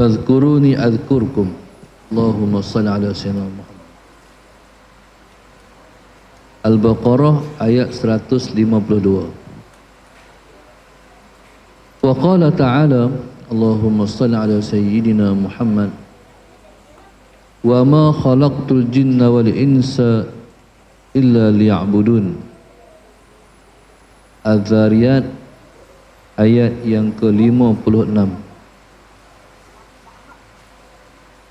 Fadhkuruni adhkurkum. Allahumma salli ala sayyidina Muhammad. Al-Baqarah ayat 152. Wa qala ta'ala, Allahumma salli ala sayyidina Muhammad. Wa ma khalaqtul jinna wal insa illa liya'budun. Az-Zariyat ayat yang ke-56.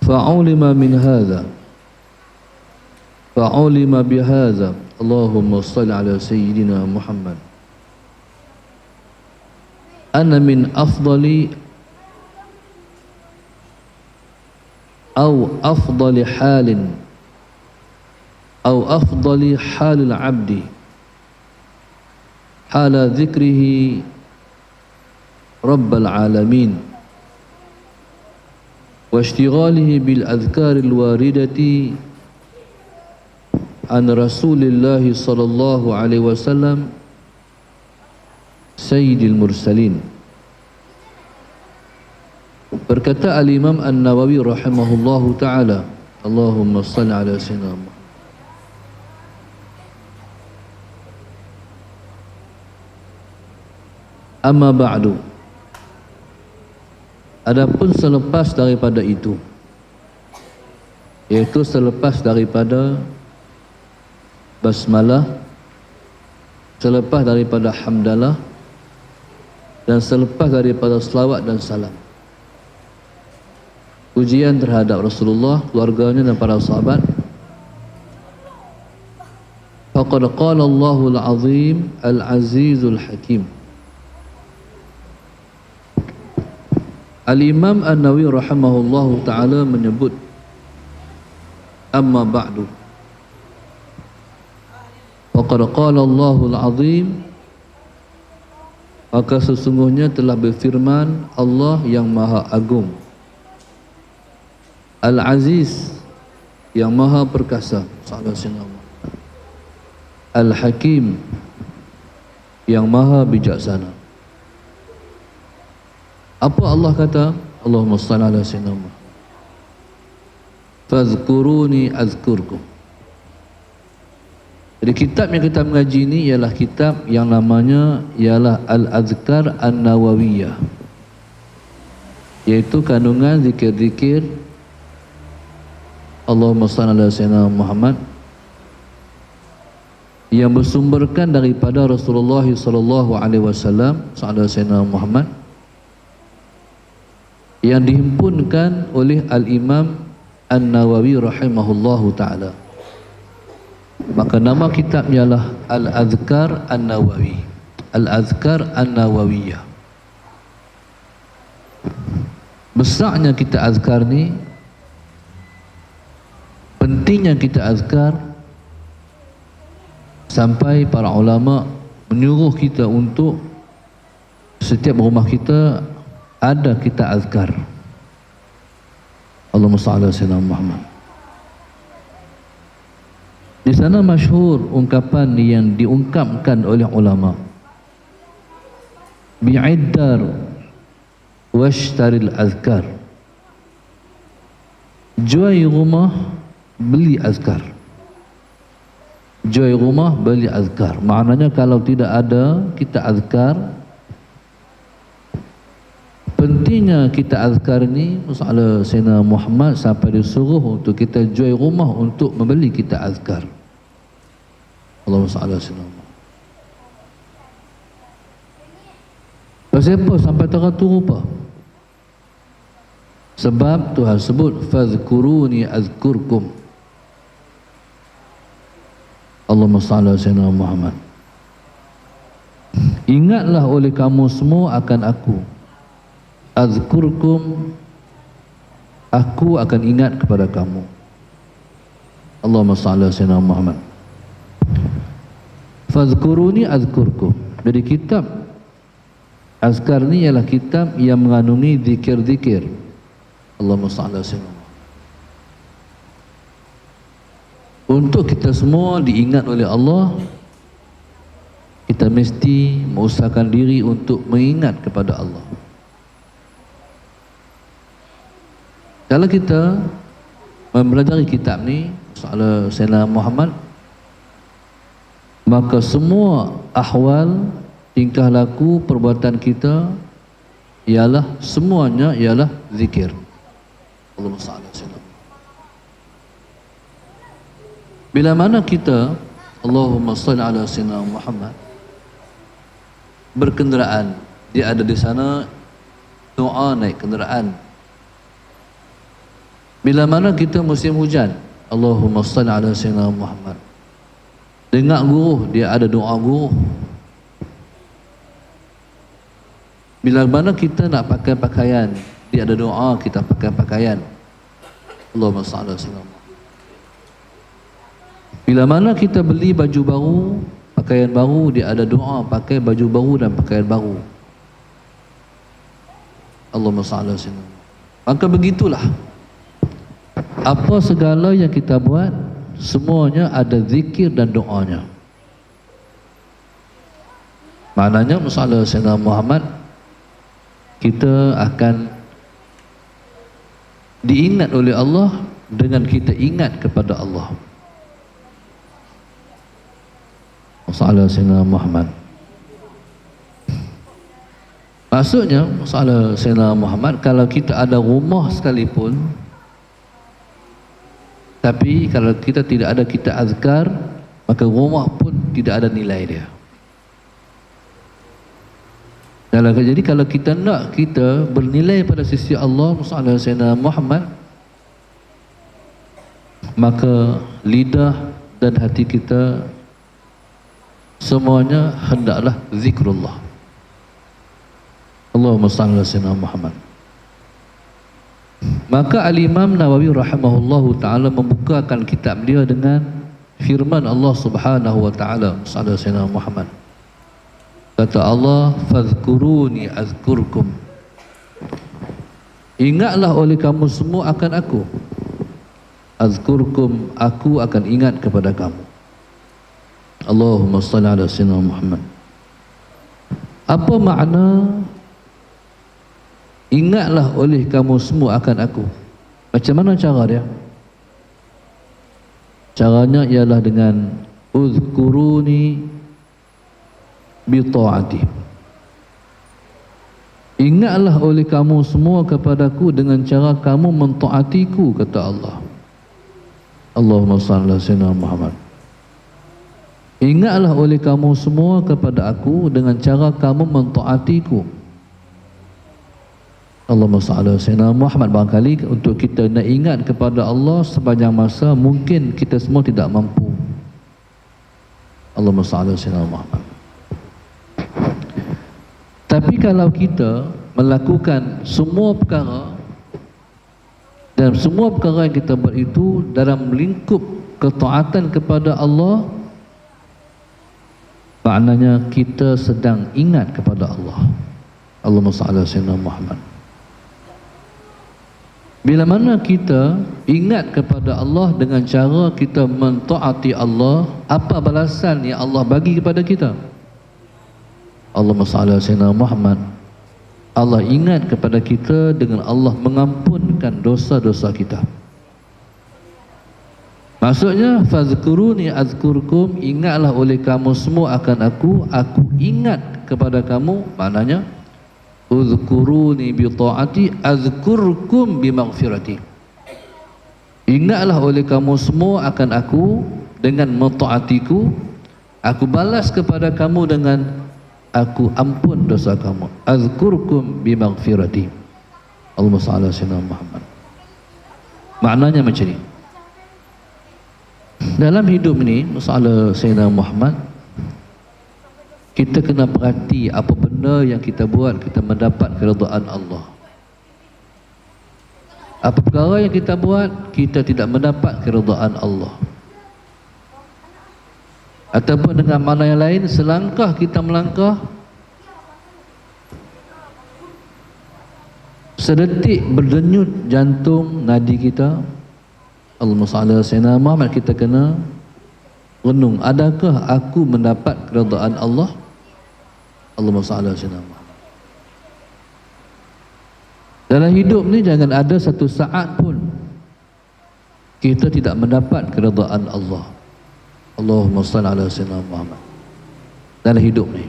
Fa'ulima min hadha, fa'ulima bihadha, Allahumma salli ala sayyidina Muhammad, ana min afdali afdali halin afdali halil abdi hala dhikrihi rabbal alamin wa ishtighalihi bil adhkaril waridati an Rasulillahi sallallahu alaihi wasallam sayyidil mursalin. Berkata al-Imam An-Nawawi rahimahullahu ta'ala, Allahumma salli ala sayyidina Muhammad. Amma ba'du. Adapun selepas daripada itu, yaitu selepas daripada basmalah, selepas daripada hamdalah, dan selepas daripada selawat dan salam, pujian terhadap Rasulullah, keluarganya dan para sahabat, faqad qala Allahul Azim Al-Azizul Hakim. Al-Imam An-Nawawi rahimahullahu ta'ala menyebut, amma ba'du, faqad qala Allahul Azim, maka sesungguhnya telah berfirman Allah yang Maha Agung, Al-Aziz, yang Maha Perkasa, Al-Hakim, yang Maha Bijaksana. Apa Allah kata? Allahumma salli ala sayyidina Muhammad. Fadhkuruni azkurkum. Jadi kitab yang kita mengaji ini ialah kitab yang namanya ialah Al-Azkar An-Nawawiyah, iaitu kandungan zikir-zikir Allahumma salli ala sayyidina Muhammad yang bersumberkan daripada Rasulullah sallallahu alaihi wasallam, sallallahu sayyidina Muhammad, yang dihimpunkan oleh Al-Imam An-Nawawi rahimahullahu ta'ala. Maka nama kitab ialah Al-Azkar An-Nawawi, Al-Azkar An-Nawawiyah. Besarnya kita azkar ni, pentingnya kita azkar, sampai para ulama menyuruh kita untuk setiap rumah kita ada kita azkar. Allahumma salli ala sayyidina Muhammad. Di sana masyhur ungkapan yang diungkapkan oleh ulama, bi'iddar washtaril azkar. Jual rumah, beli azkar. Jual rumah, beli azkar. Maknanya kalau tidak ada kita azkar, pentingnya kita azkar ni, masalah Sayyidina Muhammad sampai disuruh untuk kita jual rumah untuk membeli kita azkar. Allahumma salli ala sayyidina Muhammad. Pasal apa sampai teratur rupa? Sebab Tuhan sebut fadhkuruni azkurkum. Allahumma salli ala sayyidina Muhammad. Ingatlah oleh kamu semua akan aku. Azkurkum, aku akan ingat kepada kamu. Allahumma salli ala sayyidina Muhammad. Fadhkuruni azkurkum. Jadi kitab azkar ni ialah kitab yang mengandungi zikir-zikir. Allahumma salli ala sayyidina Muhammad. Untuk kita semua diingat oleh Allah, kita mesti mengusahakan diri untuk mengingat kepada Allah. Kalau kita mempelajari kitab ni soal Sayyidina Muhammad, maka semua ahwal, tingkah laku, perbuatan kita semuanya ialah zikir. Allahumma salli ala sayyidina. Bila mana kita Allahumma salli ala sayyidina Muhammad berkenderaan, dia ada di sana doa naik kenderaan. Bila mana kita musim hujan, Allahumma salli ala sayyidina Muhammad. Dengar guru, dia ada doa guru. Bila mana kita nak pakai pakaian, dia ada doa kita pakai pakaian. Allahumma salli ala sayyidina Muhammad. Bila mana kita beli baju baru, pakaian baru, dia ada doa pakai baju baru dan pakaian baru. Allahumma salli ala sayyidina Muhammad. Maka begitulah, apa segala yang kita buat, semuanya ada zikir dan doanya. Maknanya masalah Sayyidina Muhammad, kita akan diingat oleh Allah dengan kita ingat kepada Allah. Masalah Sayyidina Muhammad, maksudnya masalah Sayyidina Muhammad, kalau kita ada rumah sekalipun, tapi kalau kita tidak ada kita azkar, maka rumah pun tidak ada nilai dia. Jadi kalau kita nak kita bernilai pada sisi Allah Subhanahu Sayyidina Muhammad, maka lidah dan hati kita semuanya hendaklah zikrullah. Allahumma salli ala sayyidina Muhammad. Maka Al-Imam Nawawi rahimahullahu ta'ala membukakan kitab dia dengan firman Allah subhanahu wa ta'ala sallallahu alaihi Muhammad. Kata Allah, fadhkuruni azkurkum. Ingatlah oleh kamu semua akan aku. Azkurkum, aku akan ingat kepada kamu. Allahumma salli ala sayyidina Muhammad. Apa makna ingatlah oleh kamu semua akan aku? Macam mana cara dia? Caranya ialah dengan uzkuruni bi ta'ati. Ingatlah oleh kamu semua kepadaku dengan cara kamu mentaatiku, kata Allah. Allahumma salli ala sayyidina Muhammad. Ingatlah oleh kamu semua kepada aku dengan cara kamu mentaatiku. Allahumma salli ala sayyidina Muhammad. Barangkali untuk kita nak ingat kepada Allah sepanjang masa, mungkin kita semua tidak mampu. Allahumma salli ala sayyidina Muhammad. Tapi kalau kita melakukan semua perkara, dan semua perkara yang kita buat itu dalam lingkup ketaatan kepada Allah, maknanya kita sedang ingat kepada Allah. Allahumma salli ala sayyidina Muhammad. Bila mana kita ingat kepada Allah dengan cara kita mentaati Allah, apa balasan yang Allah bagi kepada kita? Allahumma salli ala sayyidina Muhammad. Allah ingat kepada kita dengan Allah mengampunkan dosa-dosa kita. Maksudnya, fazkuruni azkurkum, ingatlah oleh kamu semua akan aku ingat kepada kamu. Maknanya, uzkuruni bi ta'ati azkurkum bi maghfirati. Ingatlah oleh kamu semua akan aku dengan mentaatiku, aku balas kepada kamu dengan aku ampun dosa kamu. Azkurkum bi maghfirati. Allahumma salli ala sayyidina Muhammad. Maknanya macam ni. Dalam hidup ini, masalah Sayyidina Muhammad, kita kena perhati apa benda yang kita buat kita mendapat keridaan Allah. Apa perkara yang kita buat kita tidak mendapat keridaan Allah. Ataupun dengan makna yang lain, selangkah kita melangkah, sedetik berdenyut jantung nadi kita, Allahumma salli ala sayyidina Muhammad, kita kena renung, adakah aku mendapat keridaan Allah? Allahumma salli ala sayyidina Muhammad. Dalam hidup ni jangan ada satu saat pun kita tidak mendapat keridaan Allah. Allahumma salli ala sayyidina Muhammad. Dalam hidup ni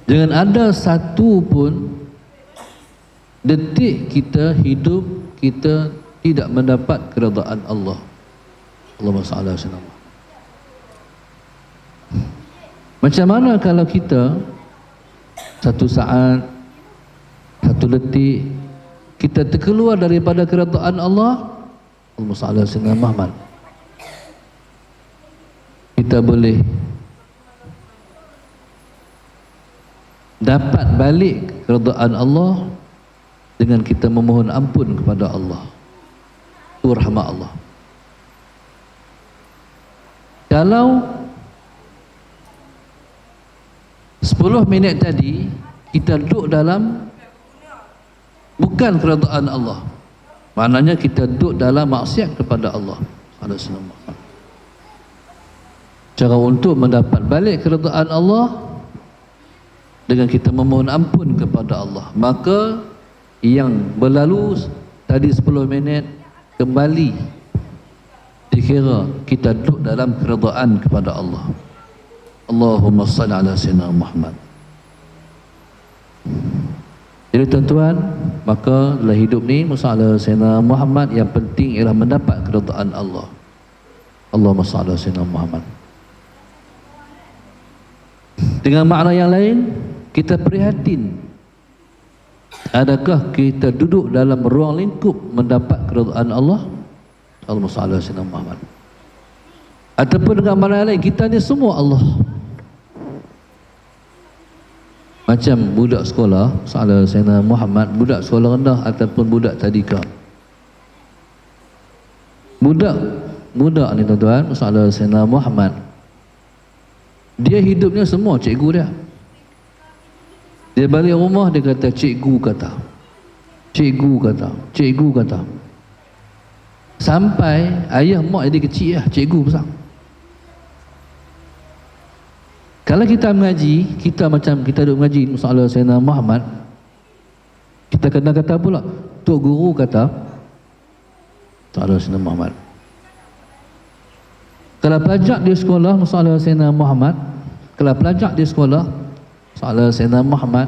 jangan ada satu pun detik kita hidup kita tidak mendapat keridaan Allah. Allahumma salli ala sayyidina Muhammad. Macam mana kalau kita satu saat, satu detik kita terkeluar daripada keridaan Allah? Allahumma salli ala sayyidina Muhammad. Kita boleh dapat balik keridaan Allah dengan kita memohon ampun kepada Allah. Itu rahmat Allah. Kalau 10 minit tadi kita duduk dalam bukan keridaan Allah, maknanya kita duduk dalam maksiat kepada Allah. Cara untuk mendapat balik keridaan Allah dengan kita memohon ampun kepada Allah. Maka yang berlalu tadi 10 minit kembali dikira kita duduk dalam keridaan kepada Allah. Allahumma salli ala sayyidina Muhammad. Jadi tuan-tuan, maka dalam hidup ni Musa ala sayyidina Muhammad, yang penting ialah mendapat keridaan Allah. Allahumma salli ala sayyidina Muhammad. Dengan makna yang lain, kita prihatin, adakah kita duduk dalam ruang lingkup mendapat keridaan Allah? Allahumma salli ala sayyidina Muhammad. Ataupun dengan makna yang lain, kita ni semua Allah. Macam budak sekolah, sallallahu alaihi Muhammad, budak sekolah rendah ataupun budak tadika. Budak ni tuan-tuan, sallallahu alaihi Muhammad, dia hidupnya semua cikgu dia. Dia balik rumah dia kata cikgu kata, cikgu kata, cikgu kata. Sampai ayah mak dia kecil lah, cikgu besar. Kalau kita mengaji, kita macam kita duduk mengaji Musa Sayyidina Muhammad, kita kena kata pula Tok Guru kata Sayyidina Muhammad. Kalau pelajar di sekolah Musa Sayyidina Muhammad, kalau pelajar di sekolah Musa Sayyidina Muhammad,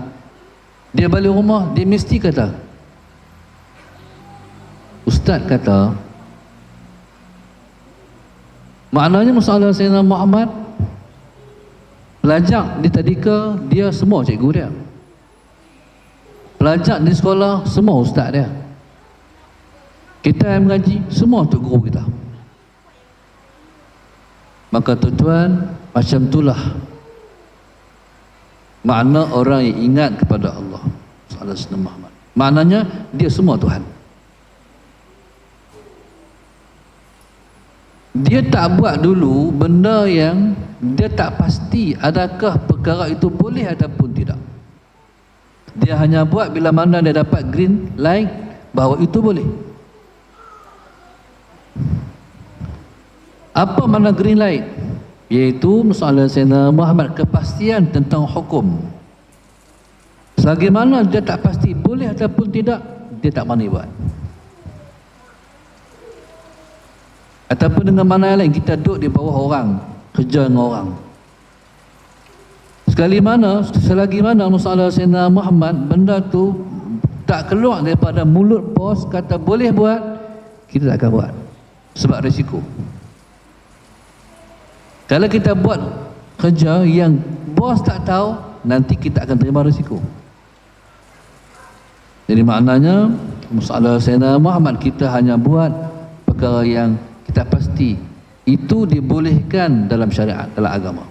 dia balik rumah dia mesti kata Ustaz kata. Maknanya Musa Sayyidina Muhammad, pelajar di tadika dia semua cikgu dia, pelajar di sekolah semua ustaz dia, kita yang mengaji semua tok guru kita. Maka tuan-tuan, macam itulah makna orang yang ingat kepada Allah sallallahu alaihi wasallam. Maknanya dia semua Tuhan. Dia tak buat dulu benda yang dia tak pasti adakah perkara itu boleh ataupun tidak. Dia hanya buat bila mana dia dapat green light bahawa itu boleh. Apa makna green light? Iaitu Musa Sayyidina Muhammad, kepastian tentang hukum. Selagi mana dia tak pasti boleh ataupun tidak, dia tak berani buat. Ataupun dengan mana yang lain, kita duduk di bawah orang, kerja dengan orang. Selagi mana Musa Sayyidina Muhammad, benda tu tak keluar daripada mulut bos kata boleh buat, kita tak akan buat sebab risiko. Kalau kita buat kerja yang bos tak tahu, nanti kita akan terima risiko. Jadi maknanya Musa Sayyidina Muhammad, kita hanya buat perkara yang kita pasti itu dibolehkan dalam syariat, dalam agama.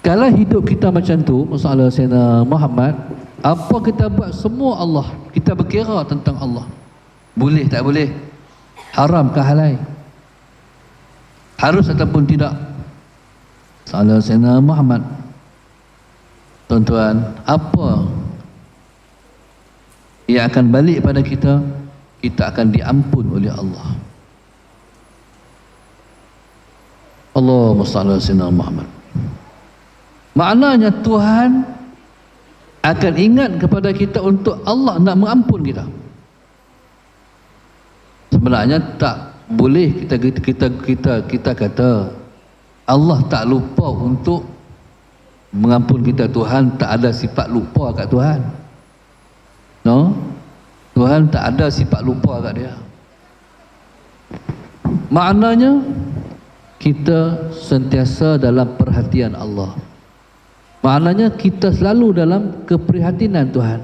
Kalau hidup kita macam tu, Musa Sayyidina Muhammad, apa kita buat semua Allah, kita berkira tentang Allah. Boleh tak boleh, haram ke halal, harus ataupun tidak. Musa Sayyidina Muhammad, tuan-tuan, apa yang akan balik pada kita? Kita akan diampun oleh Allah. Allahumma salli ala sayyidina Muhammad. Maknanya Tuhan akan ingat kepada kita untuk Allah nak mengampun kita. Sebenarnya tak boleh kita kata Allah tak lupa untuk mengampun kita. Tuhan tak ada sifat lupa kat Tuhan. No? Tuhan tak ada sifat lupa kat dia. Maknanya kita sentiasa dalam perhatian Allah. Maknanya kita selalu dalam keprihatinan Tuhan.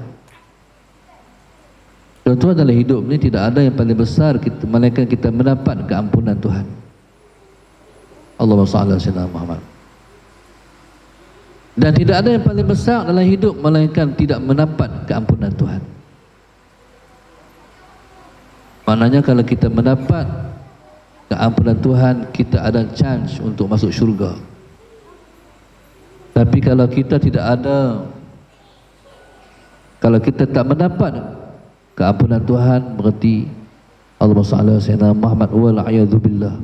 Tuan-tuan, dalam hidup ni tidak ada yang paling besar kita, melainkan kita mendapat keampunan Tuhan. Allahumma salli ala sayyidina Muhammad. Dan tidak ada yang paling besar dalam hidup melainkan tidak mendapat keampunan Tuhan. Maknanya kalau kita mendapat keampunan Tuhan, kita ada chance untuk masuk syurga. Tapi kalau kita tidak ada, kalau kita tak mendapat keampunan Tuhan, berarti Allahumma salli ala sayyidina Muhammad wal a'yadzu billah,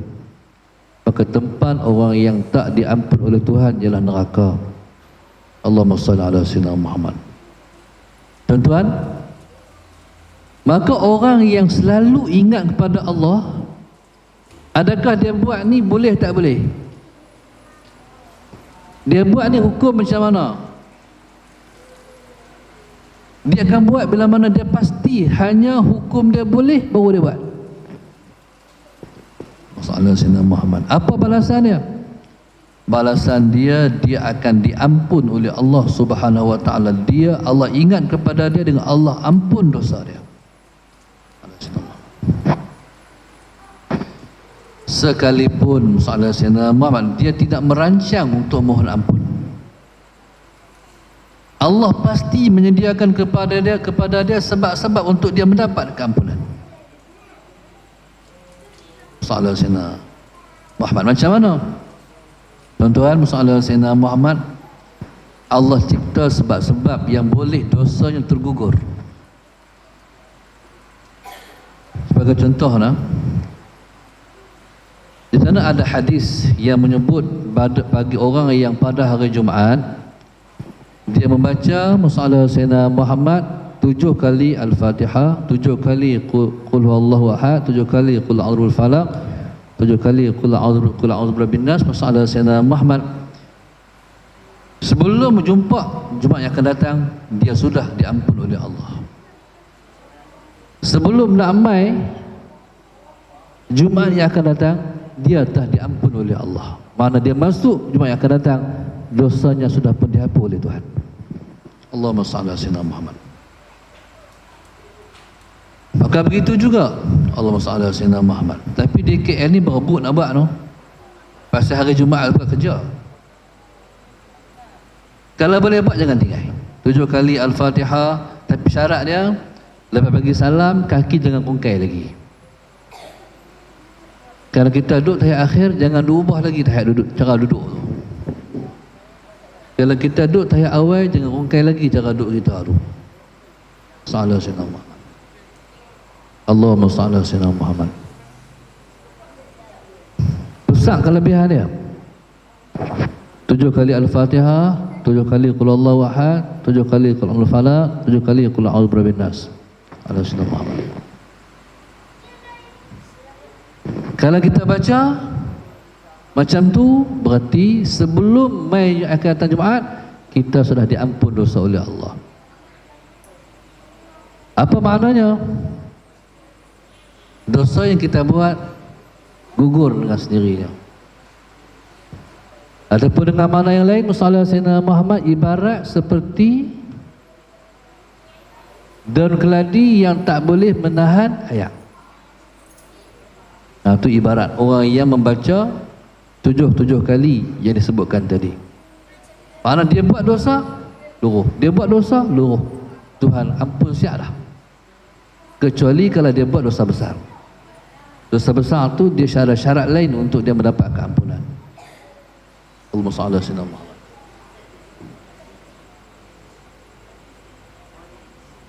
maka tempat orang yang tak diampun oleh Tuhan ialah neraka. Allahumma salli ala sayyidina Muhammad. Tuan-tuan, maka orang yang selalu ingat kepada Allah, adakah dia buat ni boleh tak boleh? Dia buat ni hukum macam mana? Dia akan buat bila mana dia pasti hanya hukum dia boleh, baru dia buat. Sallallahu alaihi wasallam Muhammad. Apa balasannya? Balasan dia akan diampun oleh Allah Subhanahu wa taala. Allah ingat kepada dia dengan Allah ampun dosa dia. Sekalipun sallallahu alaihi wasallam Muhammad, dia tidak merancang untuk mohon ampun, Allah pasti menyediakan kepada dia sebab-sebab untuk dia mendapat keampunan. Sallallahu alaihi wasallam Muhammad macam mana? Tuan-tuan, sallallahu alaihi wasallam Muhammad, Allah cipta sebab-sebab yang boleh dosanya tergugur. Sebagai contoh nah, di sana ada hadis yang menyebut bagi orang yang pada hari Jumaat dia membaca sallallahu alaihi Muhammad 7 kali Al-Fatihah, 7 kali Qul huwallahu ahad, 7 kali Qul a'udzu birabbil falaq, 7 kali Qul a'udzu birabbin nas, sallallahu alaihi Muhammad, sebelum berjumpa Jumaat yang akan datang dia sudah diampun oleh Allah. Sebelum nak mai Jumaat yang akan datang, dia telah diampun oleh Allah. Mana dia masuk Jumaat yang akan datang, dosanya sudah pun dihapus oleh Tuhan. Allahumma salli ala sayyidina Muhammad. Maka begitu juga Allahumma salli ala sayyidina Muhammad. Tapi di KL ni berebut nak buat no. Pasal hari Jumaat buat kerja. Kalau boleh buat jangan tinggal. 7 kali Al-Fatihah, tapi syarat dia lepas bagi salam kaki jangan kongkai lagi. Kalau kita duduk tahiyat akhir, jangan diubah lagi tahiyat duduk, cara duduk tu. Kalau kita duduk tahiyat awal, jangan rongkai lagi cara duduk kita tu. Sallallahu alaihi wasallam. Allahumma salli ala sayyidina Muhammad. Besar kelebihan dia. 7 kali Al-Fatihah, 7 kali Qul huwallahu ahad, 7 kali Qul a'udzu birabbil falaq, 7 kali Qul a'udzu birabbin nas. Ala sayyidina Muhammad. Kalau kita baca macam tu, berarti sebelum mai akan datang Jumaat, kita sudah diampun dosa oleh Allah. Apa maknanya? Dosa yang kita buat gugur dengan sendirinya. Ataupun dengan makna yang lain, sallallahu alaihi wasallam Muhammad ibarat seperti daun keladi yang tak boleh menahan air. Nah, itu ibarat orang yang membaca 7 kali yang disebutkan tadi. Mana dia buat dosa, luruh. Dia buat dosa, luruh. Tuhan ampun siap dah. Kecuali kalau dia buat dosa besar. Dosa besar tu dia syarat-syarat lain untuk dia mendapat keampunan. Allahumma salli ala sayyidina Muhammad.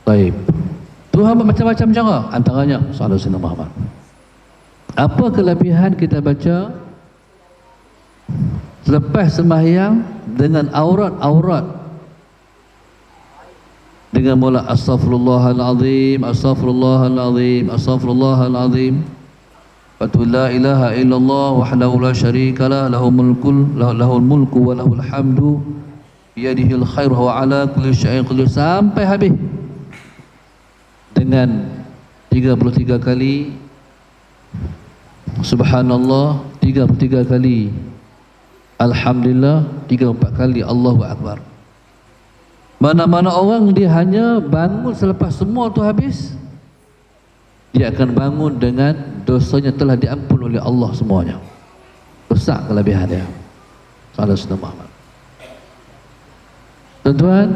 Baik. Tuhan macam-macam cara, antaranya sallallahu alaihi wasallam Muhammad. Apa kelebihan kita baca selepas sembahyang dengan aurat-aurat dengan mula astaghfirullahalazim, astaghfirullahalazim, astaghfirullahalazim. Wa la ilaha illallah wahdahu la syarikalah, lahul mulku wa lahul hamdu biyadihil khair wa ala kulli syai'in qadir, sampai habis dengan 33 kali subhanallah, 33 kali alhamdulillah, 34 kali Allahu akbar. Mana-mana orang dia hanya bangun selepas semua tu habis, dia akan bangun dengan dosanya telah diampun oleh Allah semuanya. Besar kelebihan dia. Salah Sunnah Muhammad. Tuan-tuan,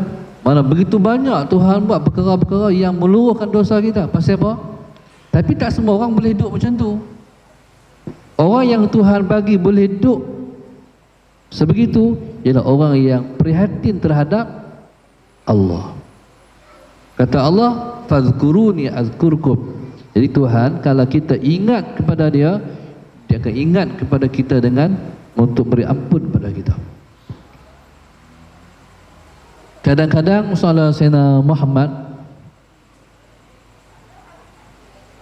mana begitu banyak Tuhan buat perkara-perkara yang meluruhkan dosa kita. Pasal apa? Tapi tak semua orang boleh hidup macam tu. Orang yang Tuhan bagi boleh hidup sebegitu ialah orang yang prihatin terhadap Allah. Kata Allah, fazkuruni azkurkum. Jadi Tuhan kalau kita ingat kepada dia, dia akan ingat kepada kita dengan untuk beri ampun kepada kita. Kadang-kadang masalah Sayyidina Muhammad,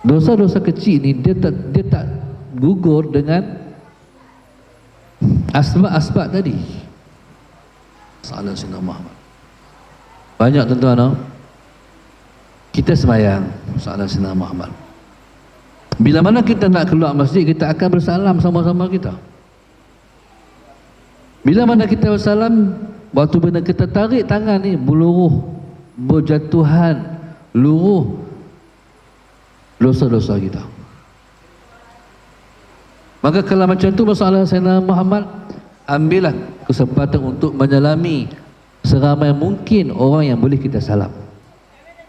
dosa-dosa kecil ni dia tak gugur dengan asbab-asbab tadi. Salah Sayyidina Muhammad. Banyak tuan-tuan, kita sembahyang salat Sayyidina Muhammad. Bila mana kita nak keluar masjid, kita akan bersalam sama-sama kita. Bila mana kita bersalam, waktu bila kita tarik tangan ni, berluruh, berjatuhan, luruh dosa-dosa kita. Maka kalau macam tu masalah Sayyidina Muhammad, ambillah kesempatan untuk menyalami seramai mungkin orang yang boleh kita salam.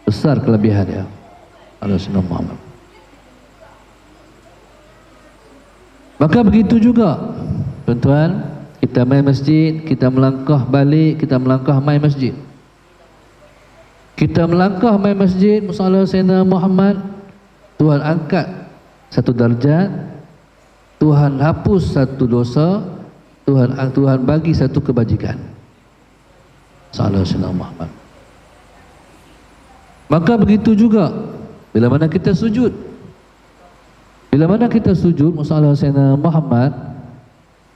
Besar kelebihan dia Sayyidina Muhammad. Maka begitu juga tuan-tuan, kita main masjid, kita melangkah balik, kita melangkah main masjid. Kita melangkah main masjid, masalah Sayyidina Muhammad, Tuhan angkat satu darjat, Tuhan hapus satu dosa, Tuhan bagi satu kebajikan. Salah Sayyidina Muhammad. Maka begitu juga bila mana kita sujud. Bila mana kita sujud masalah Sayyidina Muhammad,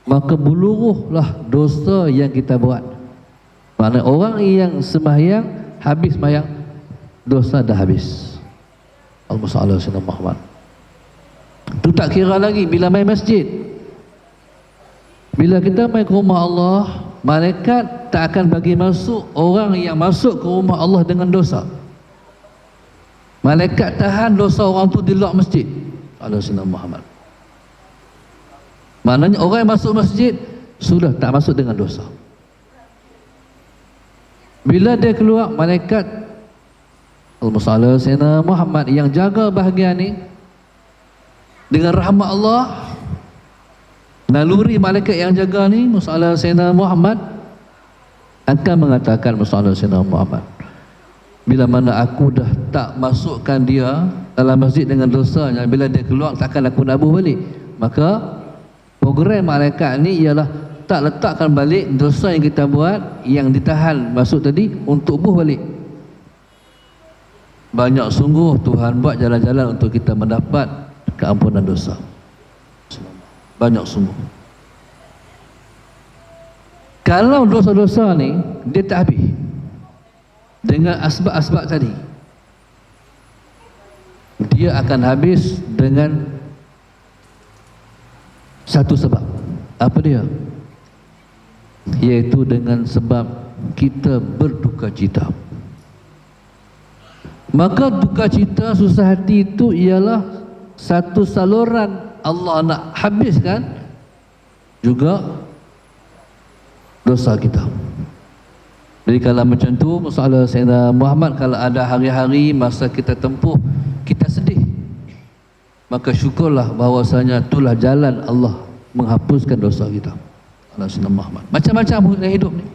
maka berluruhlah dosa yang kita buat. Maknanya orang yang sembahyang, habis sembahyang, dosa dah habis. Al-Musallallahu Sayyidina Muhammad. Itu tak kira lagi bila main masjid. Bila kita main ke rumah Allah, malaikat tak akan bagi masuk orang yang masuk ke rumah Allah dengan dosa. Malaikat tahan dosa orang tu di luar masjid. Allah Sayyidina Muhammad. Maknanya orang yang masuk masjid sudah tak masuk dengan dosa. Bila dia keluar, malaikat Al-Musallallahu Sayyidina Muhammad yang jaga bahagian ni dengan rahmat Allah, naluri malaikat yang jaga ni Musallallahu Sayyidina Muhammad akan mengatakan Musallallahu Sayyidina Muhammad, bila mana aku dah tak masukkan dia dalam masjid dengan dosanya, bila dia keluar takkan aku nabuh balik. Maka program malaikat ni ialah tak letakkan balik dosa yang kita buat yang ditahan masuk tadi untuk buh balik. Banyak sungguh Tuhan buat jalan-jalan untuk kita mendapat keampunan dosa. Banyak sungguh. Kalau dosa-dosa ni dia tak habis dengan asbab-asbab tadi, dia akan habis dengan satu sebab. Apa dia? Iaitu dengan sebab kita berduka cita. Maka duka cita, susah hati itu ialah satu saluran Allah nak habiskan juga dosa kita. Jadi kalau macam tu, masalah Sayyidina Muhammad, kalau ada hari-hari masa kita tempuh kita sedih, maka syukurlah bahawasanya itulah jalan Allah menghapuskan dosa kita. Allah Sayyidina Muhammad. Macam-macam dalam hidup ni.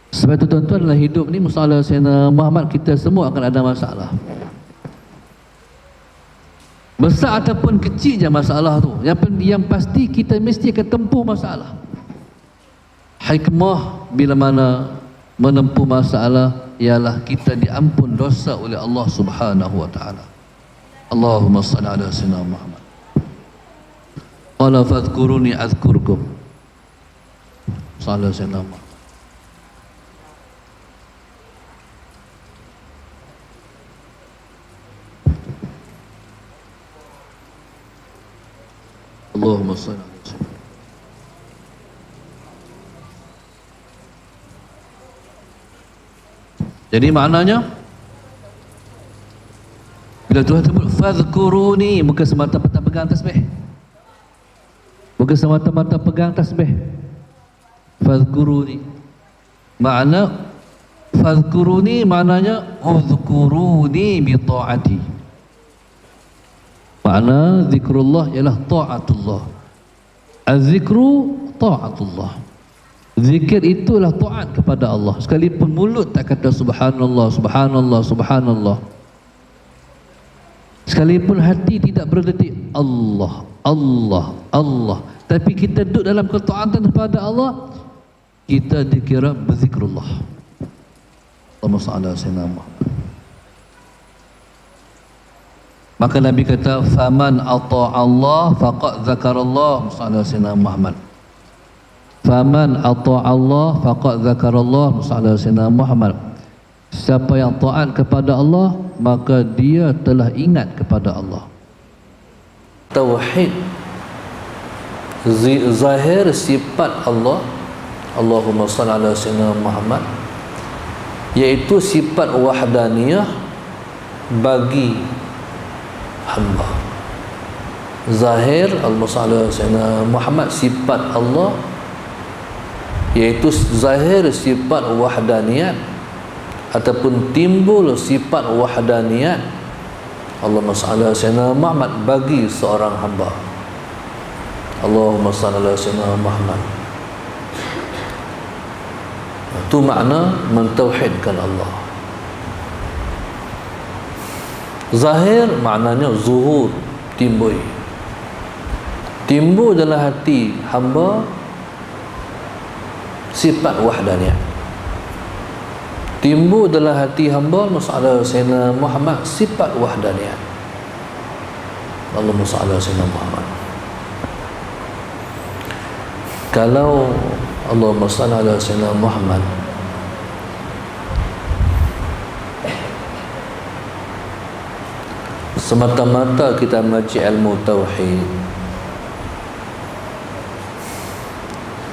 Sebab itu tuan-tuan, dalam hidup ni masalah Sayyidina Muhammad, kita semua akan ada masalah. Besar ataupun kecil je masalah tu. Yang pasti kita mesti akan tempuh masalah. Hikmah bila mana menempuh masalah ialah kita diampun dosa oleh Allah Subhanahu wa taala. Allahumma shalli ala sayyidina Muhammad. Qala fadhkuruni adzkurkum. Sallallahu alaihi wasallam. Allahumma shalli ala sayyidina. Jadi maknanya bila Tuhan sebut fadhkuruni, bukan semata-mata pegang tasbih. Bukan semata-mata pegang tasbih. Fadhkuruni. Makna fadhkuruni maknanya udhkuruni bi ta'ati. Makna zikrullah ialah ta'atullah. Az-zikru ta'atullah. Zikir itulah taat kepada Allah. Sekalipun mulut tak kata subhanallah, subhanallah, subhanallah. Sekalipun hati tidak berdetik Allah, Allah, Allah. Tapi kita duduk dalam ketaatan kepada Allah, kita dikira berzikrullah. Allahumma shalli ala sayyidina Muhammad. Maka Nabi kata, faman ata'a Allah faqad zakarallah. Sallallahu alaihi wasallam Muhammad. Faman ata'a Allah faqad zakarallah. Sallallahu alaihi wasallam Muhammad. Siapa yang taat kepada Allah, maka dia telah ingat kepada Allah. Tauhid zahir sifat Allah, Allahumma shalli ala sayyidina Muhammad, iaitu sifat wahdaniyah bagi hamba. Zahir Allahumma shalli ala sayyidina Muhammad, sifat Allah iaitu zahir sifat wahdaniyat ataupun timbul sifat wahdaniyat Allahumma shalli ala sayyidina Muhammad bagi seorang hamba. Allahumma shalli ala sayyidina Muhammad. Itu makna mentauhidkan Allah. Zahir maknanya zuhur, timbul. Timbul dalam hati hamba sifat wahdaniyah. Timbul dalam hati hamba masalah Sayyidina Muhammad sifat wahdaniyah. Allahumma shalli ala sayyidina Muhammad. Kalau Allahumma shalli ala sayyidina Muhammad semata-mata kita mengaji ilmu tauhid,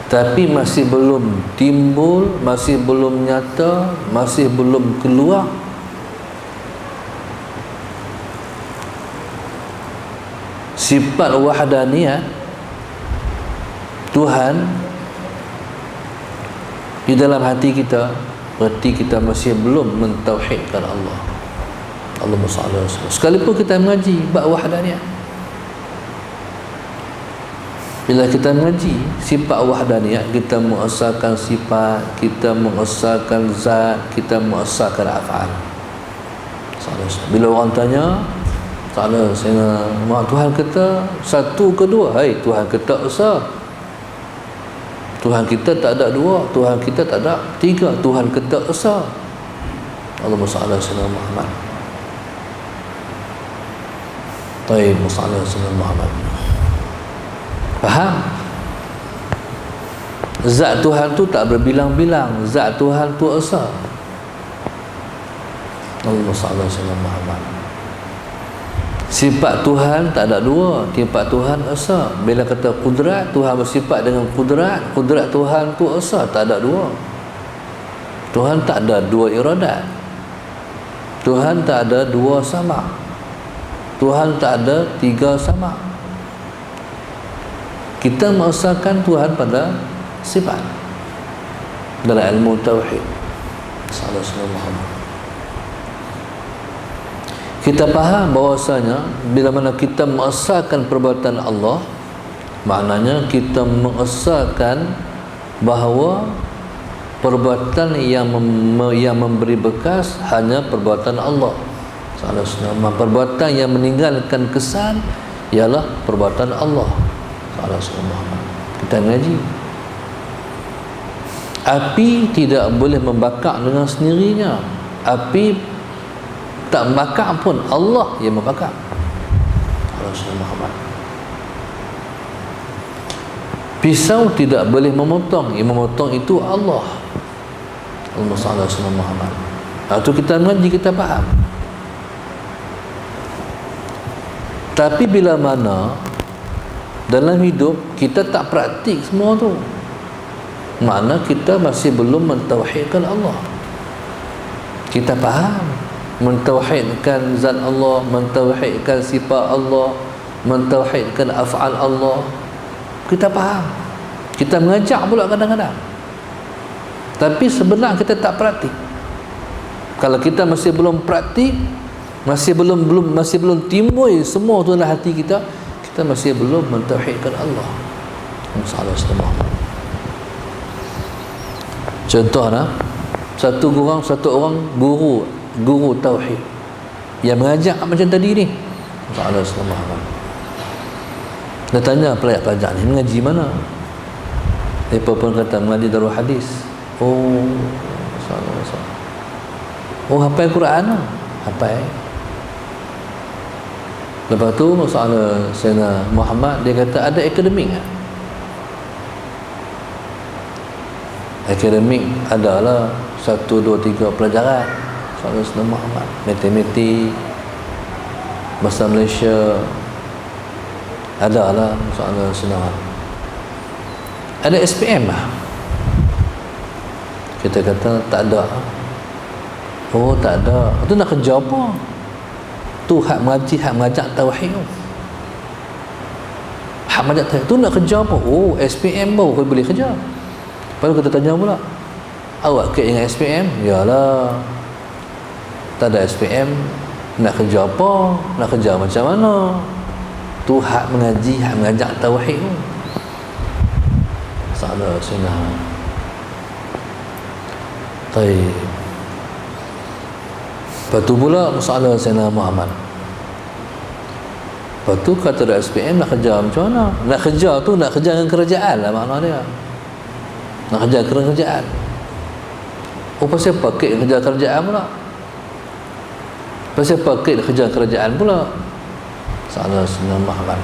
tapi masih belum timbul, masih belum nyata, masih belum keluar sifat wahdaniyah Tuhan di dalam hati kita, berarti kita masih belum mentauhidkan Allah. Allahumma shalli ala sayyidina. Sekalipun kita mengaji bab wahdaniyah, bila kita mengaji sifat wahdaniyah, kita mengesahkan sifat, kita mengesahkan zat, kita mengesahkan af'al. Bila orang tanya, Tuhan kata satu ke dua? Hai, Tuhan kata esa. Tuhan kita tak ada dua, Tuhan kita tak ada tiga, Tuhan kata esa. Allahumma shalli ala sayyidina Muhammad. Taib musalla sallallahu Muhammad. Faham? Zat Tuhan tu tak berbilang-bilang, zat Tuhan tu esa. Allahumma shalli ala Muhammad. Sifat Tuhan tak ada dua, sifat Tuhan esa. Bila kata kudrat, Tuhan bersifat dengan kudrat, kudrat Tuhan tu esa, tak ada dua. Tuhan tak ada dua iradat. Tuhan tak ada dua sama. Tuhan tak ada tiga sama. Kita mengesahkan Tuhan pada sifat dalam ilmu tauhid. Sallallahu alaihi wasallam. Kita faham bahawasanya bila mana kita mengesahkan perbuatan Allah, maknanya kita mengesahkan bahawa perbuatan yang memberi bekas hanya perbuatan Allah. Perbuatan yang meninggalkan kesan ialah perbuatan Allah. Kita ngaji. Api tidak boleh membakar dengan sendirinya. Api tak membakar pun Allah yang membakar. Rasulullah Muhammad. Pisau tidak boleh memotong, yang memotong itu Allah. Allahumma salli ala sayyidina Muhammad. Itu kita mengaji, kita faham. Tapi bila mana dalam hidup kita tak praktik semua tu, makna kita masih belum mentauhidkan Allah. Kita faham mentauhidkan zat Allah, mentauhidkan sifat Allah, mentauhidkan af'al Allah. Kita faham, kita mengajak pula kadang-kadang, tapi sebenarnya kita tak praktik. Kalau kita masih belum praktik, masih belum timbul semua tu dalam hati kita, kita masih belum mentauhidkan Allah. Sallallahu. Contohnya, satu orang guru tauhid yang mengajak macam tadi ni. Sallallahu. Dia tanya pelajar-pelajar ni, mengaji mana? Mereka pun kata mengaji Darul Hadis. Oh, hafal Quran lah. Hafal. Lepas tu soal Sayyidina Muhammad, dia kata ada akademik tak? Akademik adalah 1, 2, 3 pelajaran. Soal Sayyidina Muhammad, matematik, bahasa Malaysia, adalah soal Sayyidina. Ada SPM lah. Kita kata tak ada. Oh, tak ada. Itu nak kerja apa? Tu hak mengaji, hak mengajak tauhid tu. Hak mengajak tauhid tu nak kerja apa? Oh, SPM baru boleh kerja. Lepas kita tanya pula, awak kait dengan SPM? Yalah, tak ada SPM, nak kerja apa? Nak kerja macam mana? Tu hak mengaji, hak mengajak tauhid tu. Salah sunnah. Baik. Lepas tu pula masalah Sayyidina Muhammad. Lepas tu kata dari SPM nak kerja macam mana? Nak kerja tu nak kerja dengan kerajaan lah makna dia. Nak kerja dengan kerajaan. Oh, pasal pakai kerja kerajaan pula. Pasal pakai kerja kerajaan pula. Salah Sayyidina Muhammad.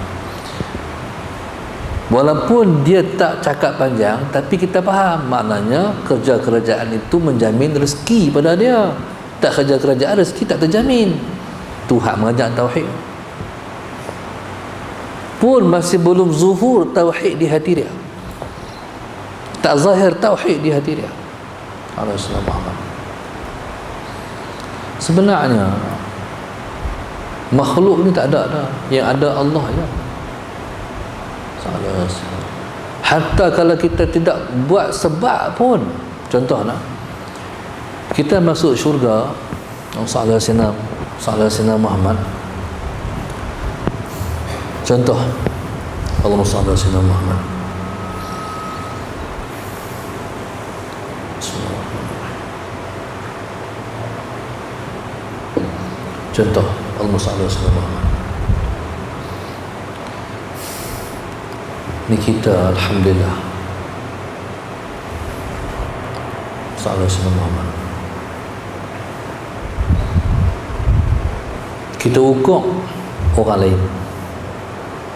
Walaupun dia tak cakap panjang, tapi kita faham maknanya kerja kerajaan itu menjamin rezeki pada dia. Tak kerja kerajaan, rezeki tak terjamin. Tu hak mengajak tauhid. Pun masih belum zuhur tauhid di hati dia. Tak zahir tauhid di hati dia. Rasulullah Muhammad. Sebenarnya makhluk ni tak ada dah. Yang ada Allah je. Hatta kalau kita tidak buat sebab pun, contohnya kita masuk syurga, salah Sayyidina Muhammad. Contoh, Allahumma salli ala Sayyidina Muhammad. Contoh, Allahumma salli ala Sayyidina Muhammad. Ni kita alhamdulillah sallallahu alaihi wasallam, kita ukur orang lain.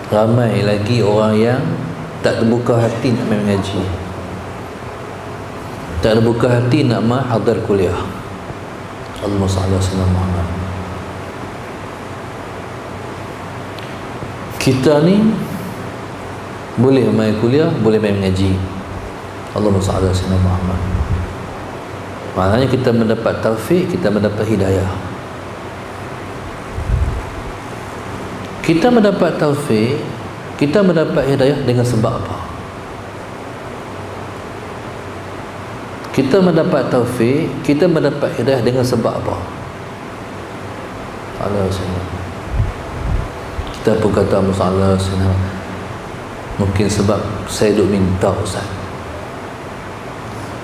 Ramai lagi orang yang tak terbuka hati nak main mengaji, tak terbuka hati nak hadar kuliah. Allahumma salli ala sayyidina Muhammad. Kita ni boleh main kuliah, boleh main mengaji. Allahumma salli ala sayyidina Muhammad. Maknanya kita mendapat taufik, kita mendapat hidayah. Kita mendapat taufik, kita mendapat hidayah dengan sebab apa? Kita mendapat taufik, kita mendapat hidayah dengan sebab apa? Alhamdulillah. Kita pun kata masalah senang. Mungkin sebab saya duk minta Ustaz.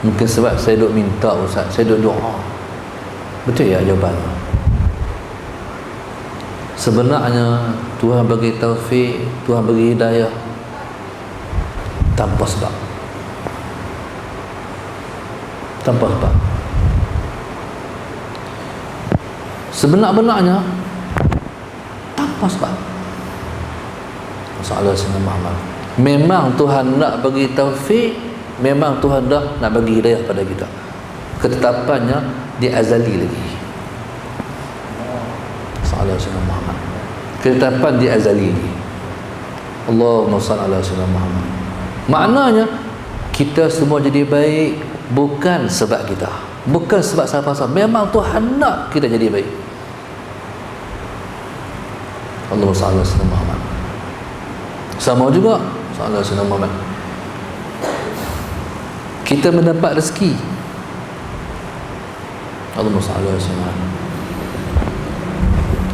Mungkin sebab saya duk minta Ustaz, saya duk doa. Betul ya jawapan? Sebenarnya Tuhan bagi taufik, Tuhan bagi hidayah tanpa sebab. Tanpa sebab. Sebenar-benarnya tanpa sebab. Masalah Sayyidina Muhammad. Memang Tuhan nak bagi taufik, memang Tuhan dah nak bagi hidayah pada kita. Ketetapannya di azali lagi. Masalah Sayyidina Muhammad. Ketetapan di azali lagi. Allahumma salli ala Sayyidina Muhammad. Maknanya kita semua jadi baik bukan sebab kita, bukan sebab siapa-siapa. Memang Tuhan nak kita jadi baik. Allahumma salli ala Sayyidina Muhammad. Sama juga salli ala Sayyidina Muhammad. Kita mendapat rezeki. Allahumma salli ala Sayyidina Muhammad.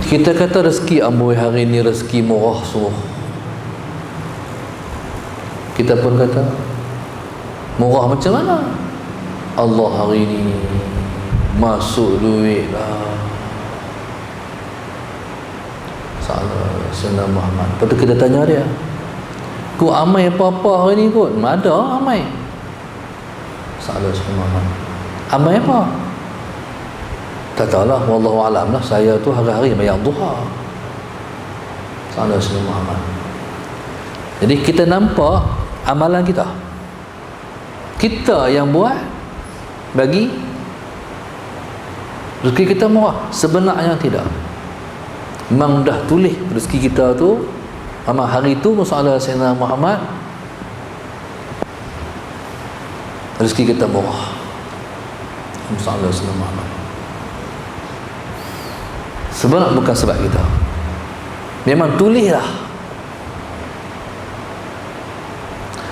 Kita kata rezeki amboi hari ni rezeki murah sungguh. Kita pun kata murah macam mana? Allah hari ni masuk duit lah. Salah Sayyidina Muhammad. Lepas tu kita tanya dia, ku amai apa-apa hari ni kot? Ada amai. Salah Sayyidina Muhammad. Amai apa? Tak tahulah, wallahualam lah. Saya tu hari-hari bayang duha. Salah Sayyidina Muhammad. Jadi kita nampak amalan kita, kita yang buat bagi rezeki kita murah. Sebenarnya tidak. Memang dah tulis rezeki kita tu, amal hari tu masalah Sayyidina Muhammad, rezeki kita murah. Masalah Sayyidina Muhammad. Sebenarnya bukan sebab kita, memang tulis lah.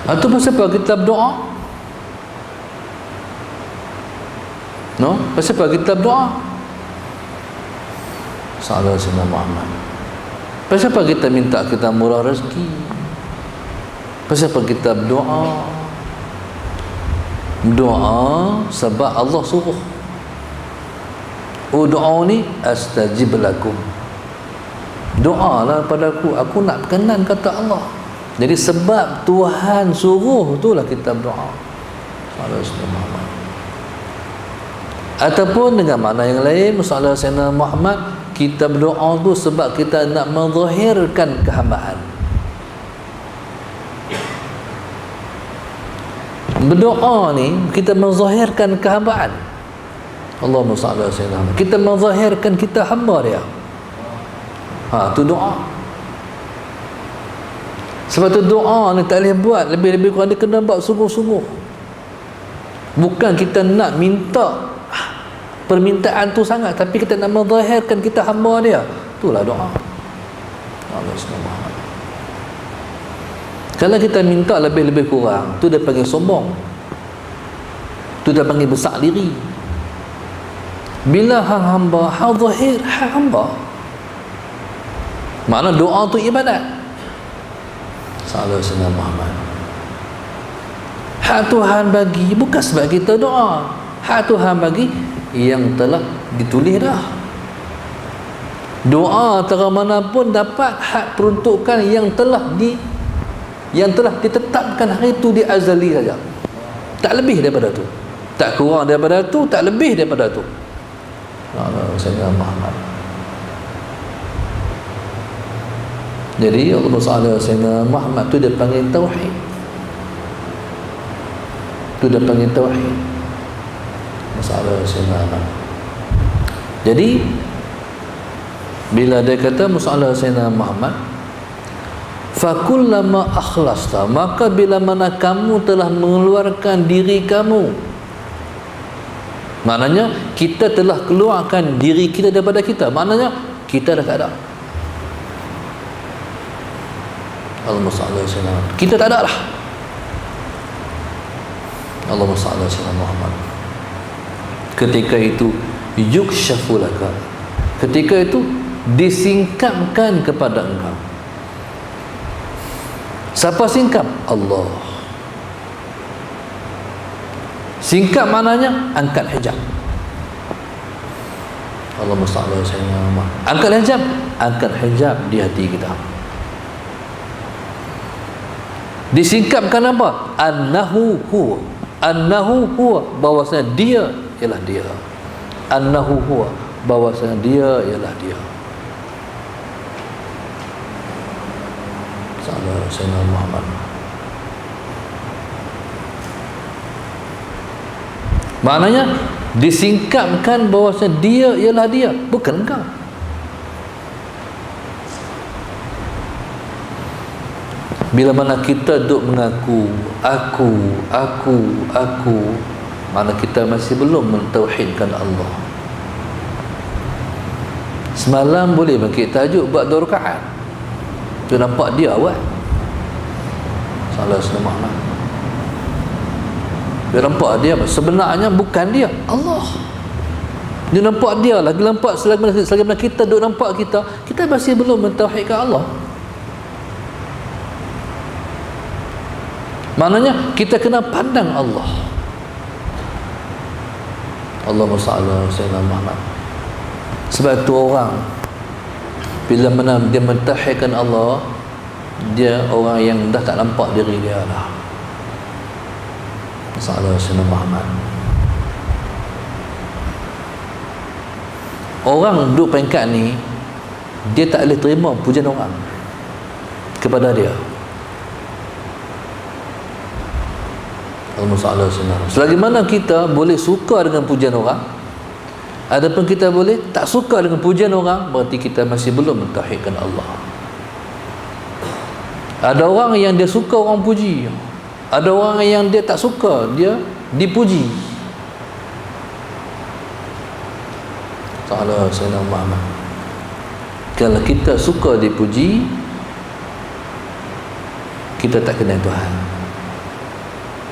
Atau pasal apa kita berdoa? No? Pasal apa kita berdoa? Salah Sayyidina Muhammad. Pasal apa kita minta kita murah rezeki? Pasal apa kita berdoa? Doa sebab Allah suruh. Ud'uni astajib lakum. Doalah padaku, aku nak berkenan kata Allah. Jadi sebab Tuhan suruh itulah kita berdoa. Salah Sayyidina Muhammad. Ataupun dengan makna yang lain, masalah Sayyidina Muhammad, kita berdoa tu sebab kita nak menzahirkan kehambaan. Berdoa ni kita menzahirkan kehambaan. Allahumma salli ala Sayyidina Muhammad. Kita menzahirkan kita hamba dia. Tu doa. Sebab tu doa ni tak boleh buat lebih-lebih kurang, dia kena buat sungguh-sungguh. Bukan kita nak minta permintaan tu sangat, tapi kita nak menzahirkan kita hamba dia. Itulah doa. Allah Subhanahu. Kalau kita minta lebih-lebih kurang, tu dia panggil sombong. Tu dia panggil besar diri. Bila hang hamba, hang zahir, hang hamba. Makna doa tu ibadat. Salah Sayyidina Muhammad. Hak Tuhan bagi bukan sebab kita doa. Hak Tuhan bagi yang telah ditulis dah. Doa antara mana pun dapat hak peruntukan yang telah ditetapkan hari itu di azali saja. Tak lebih daripada tu. Tak kurang daripada tu, tak lebih daripada tu. Salah Sayyidina Muhammad. Jadi Allah SWT Sayyidina Muhammad tu dia panggil tauhid. Tu dia panggil tauhid. Masalah Sayyidina Muhammad. Jadi bila dia kata masalah Sayyidina Muhammad, fakullama akhlasta, maka bila mana kamu telah mengeluarkan diri kamu, maknanya kita telah keluarkan diri kita daripada kita, maknanya kita dah tak ada. Allahumma salli ala Sayyidina Muhammad. Kita tak ada lah. Allahumma salli ala Sayyidina Muhammad. Ketika itu yukshafu laka, ketika itu disingkapkan kepada engkau. Siapa singkap? Allah. Singkap maknanya angkat hijab. Allahumma salli ala Sayyidina Muhammad. Angkat hijab, angkat hijab di hati kita. Disingkapkan apa? Annahu huwa. annahu huwa, bahwasanya dia ialah dia. Annahu huwa, bahwasanya dia ialah dia. Sallallahu alaihi Muhammad. Maknanya disingkapkan bahwasanya dia ialah dia, bukan engkau. Bila mana kita duk mengaku aku, mana kita masih belum mentauhidkan Allah. Semalam boleh bangkit tajuk buat 2 rakaat, tu nampak dia buat. Salah Nabi Muhammad. Dia nampak dia, sebenarnya bukan dia, Allah. Dia nampak dia, lagi nampak selagi mana kita duk nampak kita masih belum mentauhidkan Allah. Maknanya kita kena pandang Allah. Allahumma salli ala sayyidina Muhammad. Sebab tu orang bila mana dia mentauhidkan Allah, dia orang yang dah tak nampak diri dia lah. Sallallahu alaihi Muhammad. Orang duduk peringkat ni, dia tak boleh terima pujian orang kepada dia. Selagi mana kita boleh suka dengan pujian orang, adapun kita boleh tak suka dengan pujian orang, berarti kita masih belum mentauhidkan Allah. Ada orang yang dia suka orang puji, ada orang yang dia tak suka dia dipuji. Sallallahu alaihi Muhammad. Kalau kita suka dipuji, kita tak kenal Tuhan.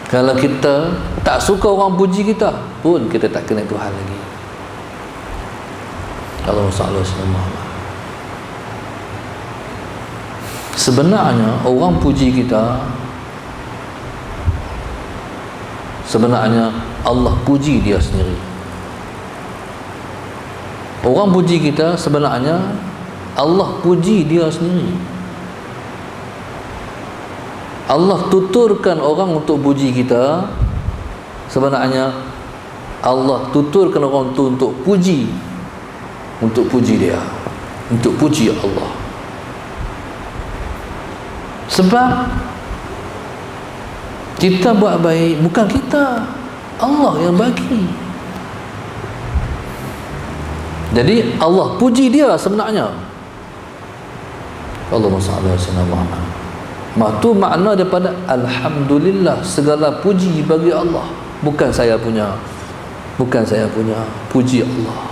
Kalau kita tak suka orang puji kita pun, kita tak kenal Tuhan lagi. Allahumma salli ala Muhammad. Sebenarnya orang puji kita, sebenarnya Allah puji dia sendiri. Orang puji kita, sebenarnya Allah puji dia sendiri. Allah tuturkan orang untuk puji kita, sebenarnya Allah tuturkan orang itu untuk puji dia, untuk puji Allah. Sebab kita buat baik bukan kita, Allah yang bagi. Jadi Allah puji dia sebenarnya. Allahumma salli ala Muhammad. Itu makna daripada alhamdulillah, segala puji bagi Allah, bukan saya punya, puji Allah.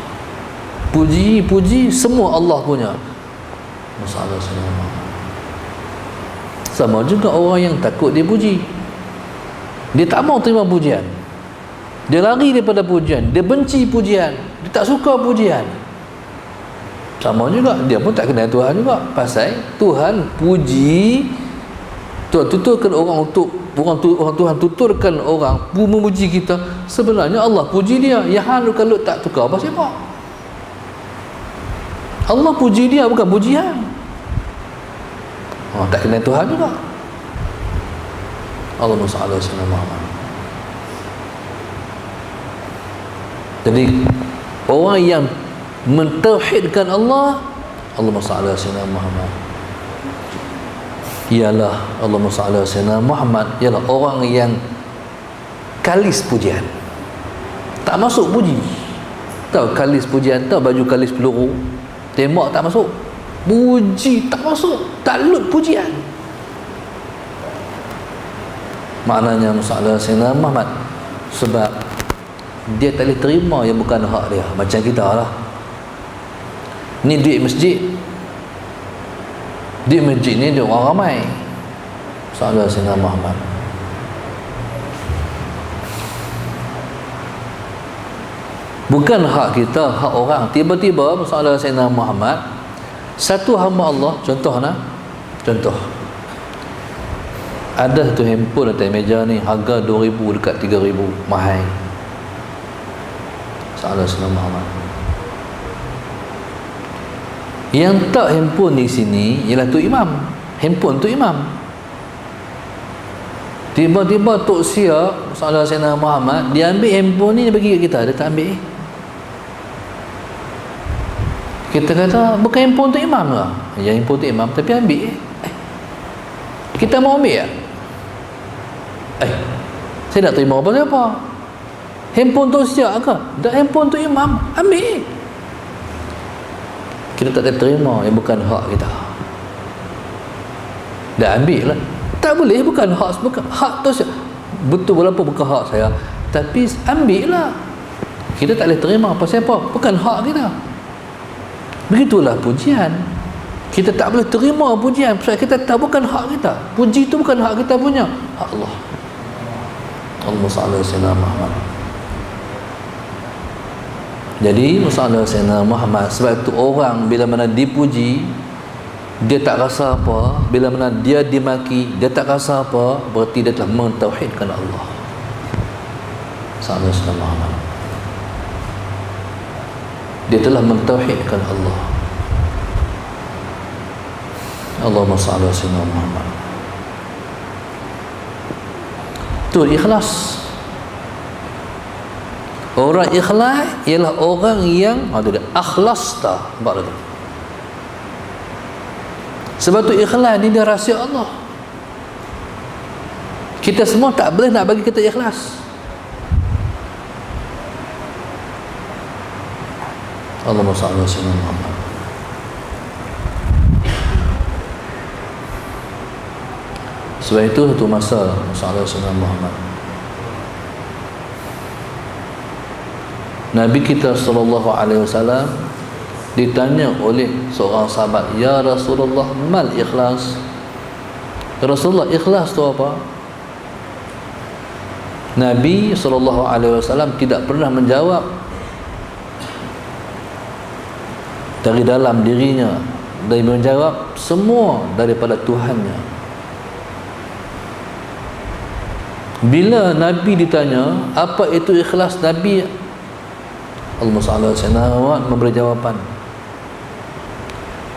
Puji semua Allah punya. Masalah sama juga orang yang takut dipuji, dia tak mau terima pujian, dia lari daripada pujian, dia benci pujian, dia tak suka pujian. Sama juga, dia pun tak kenal Tuhan juga. Pasal Tuhan puji, Tuhan tuturkan orang untuk orang Tuhan tuturkan orang memuji kita, sebenarnya Allah puji dia. Ya hal kalau tak tukar apa siapa? Allah puji dia, bukan pujian. Tak kenal Tuhan juga. Allahumma salli ala Muhammad. Jadi orang yang mentauhidkan Allah, Allahumma salli ala Muhammad, ialah Allahumma salli ala sayyidina Muhammad, ialah orang yang kalis pujian, tak masuk puji. Tahu kalis pujian, tahu baju kalis peluru, tembak tak masuk, puji tak masuk, tak lut pujian. Maknanya masalah sayyidina Muhammad, sebab dia tak boleh terima yang bukan hak dia. Macam kita lah, ni duit masjid, di masjid ni dia orang ramai. Sallallahu alaihi Muhammad. Bukan hak kita, hak orang. Tiba-tiba sallallahu alaihi Muhammad, satu hamba Allah, contoh ada tu handphone atas meja ni, harga 2,000 dekat 3,000, mahal. Sallallahu alaihi Muhammad. Yang tak handphone di sini ialah tu imam. Handphone tu imam. Tiba-tiba Tok Sia Saudara Sayyidina Muhammad, dia ambil handphone ni, dia bagi kat kita. Dia tak ambil. Kita kata bukan handphone tu imam lah. Ya, handphone tu imam, tapi ambil. Kita mau ambil tak? Saya nak terima apa siapa? Handphone tu Sia ke? Dan handphone tu imam, ambil. Kita tak terima yang bukan hak kita. Dah ambil lah. Tak boleh, bukan hak tu Sia. Betul walaupun bukan hak saya, tapi ambil lah. Kita tak boleh terima apa siapa, bukan hak kita. Begitulah pujian. Kita tak boleh terima pujian sebab kita tahu bukan hak kita. Puji itu bukan hak kita punya, hak Allah. Allahumma salli ala sayyidina Muhammad. Jadi masalah Sayyidina Muhammad, sebab itu orang bila mana dipuji dia tak rasa apa, bila mana dia dimaki dia tak rasa apa, berarti dia telah mentauhidkan Allah. Sallallahu alaihi wasallam, dia telah mentauhidkan Allah. Allahumma salli ala sayyidina Muhammad. Itu ikhlas. Orang ikhlas ialah orang yang ada akhlasta, nampak tak? Sebab tu ikhlas ni dia rahsia Allah. Kita semua tak boleh nak bagi kita ikhlas. Allahumma salli ala sayyidina Muhammad. Sebab itu satu masa sallallahu alaihi wasallam Muhammad, Nabi kita sallallahu alaihi wasallam ditanya oleh seorang sahabat, "Ya Rasulullah, mal ikhlas?" Rasulullah, ikhlas tu apa? Nabi sallallahu alaihi wasallam tidak pernah menjawab dari dalam dirinya, dia menjawab semua daripada Tuhannya. Bila Nabi ditanya apa itu ikhlas, Nabi Allahumma salli ala sayyidina Muhammad memberi jawapan,